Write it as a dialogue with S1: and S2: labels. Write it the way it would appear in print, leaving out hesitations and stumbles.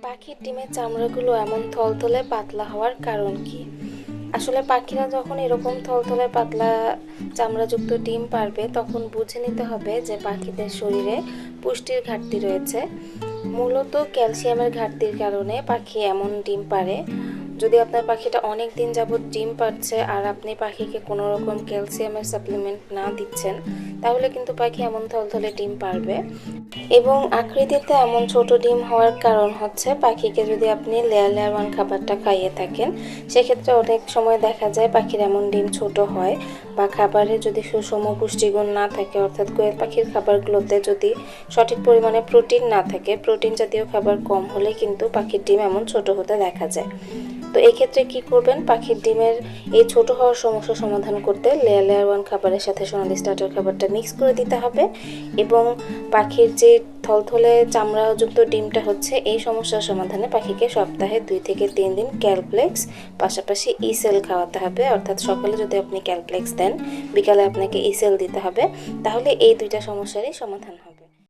S1: পাখির ডিমের চামড়াগুলো এমন থলথলে পাতলা হওয়ার কারণ কি? আসলে পাখিরা যখন এরকম থলথলে পাতলা চামড়াযুক্ত ডিম পারবে তখন বুঝে নিতে হবে যে পাখিদের শরীরে পুষ্টির ঘাটতি রয়েছে। মূলত ক্যালসিয়ামের ঘাটতির কারণে পাখি এমন ডিম পারে। যদি আপনার পাখিটা অনেক দিন যাবৎ ডিম পারছে আর আপনি পাখিকে কোনো রকম ক্যালসিয়ামের সাপ্লিমেন্ট না দিচ্ছেন, তাহলে কিন্তু পাখি এমন থলথলে ডিম পারবে। এবং আকৃতিতে এমন ছোট ডিম হওয়ার কারণ হচ্ছে পাখিকে যদি আপনি লেয়ার লেয়ার ওয়ান খাবারটা খাইয়ে থাকেন, সেক্ষেত্রে অনেক সময় দেখা যায় পাখির এমন ডিম ছোট হয়। বা খাবারে যদি সুষম পুষ্টিগুণ না থাকে, অর্থাৎ কোয়েল পাখির খাবারগুলোতে যদি সঠিক পরিমাণে প্রোটিন না থাকে, প্রোটিন জাতীয় খাবার কম হলে কিন্তু পাখির ডিম এমন ছোট হতে দেখা যায়। তো এক্ষেত্রে কি করবেন, পাখির ডিমের এই ছোট হওয়ার সমস্যা সমাধান করতে লেয়ার লেয়ার ওয়ান খাবারের সাথে সোনালি স্টার্টার খাবারটা মিক্স করে দিতে হবে। এবং পাখির যে থলথলে চামড়াযুক্ত ডিমটা হচ্ছে, এই সমস্যার সমাধানে পাখিকে সপ্তাহে 2 থেকে 3 দিন ক্যালপ্লেক্স পাশাপাশি ইসেল খাওয়াতে হবে। অর্থাৎ সকালে যদি আপনি ক্যালপ্লেক্স দেন, বিকালে আপনাকে ইসেল দিতে হবে। তাহলে এই দুইটা সমস্যারই সমাধান হবে।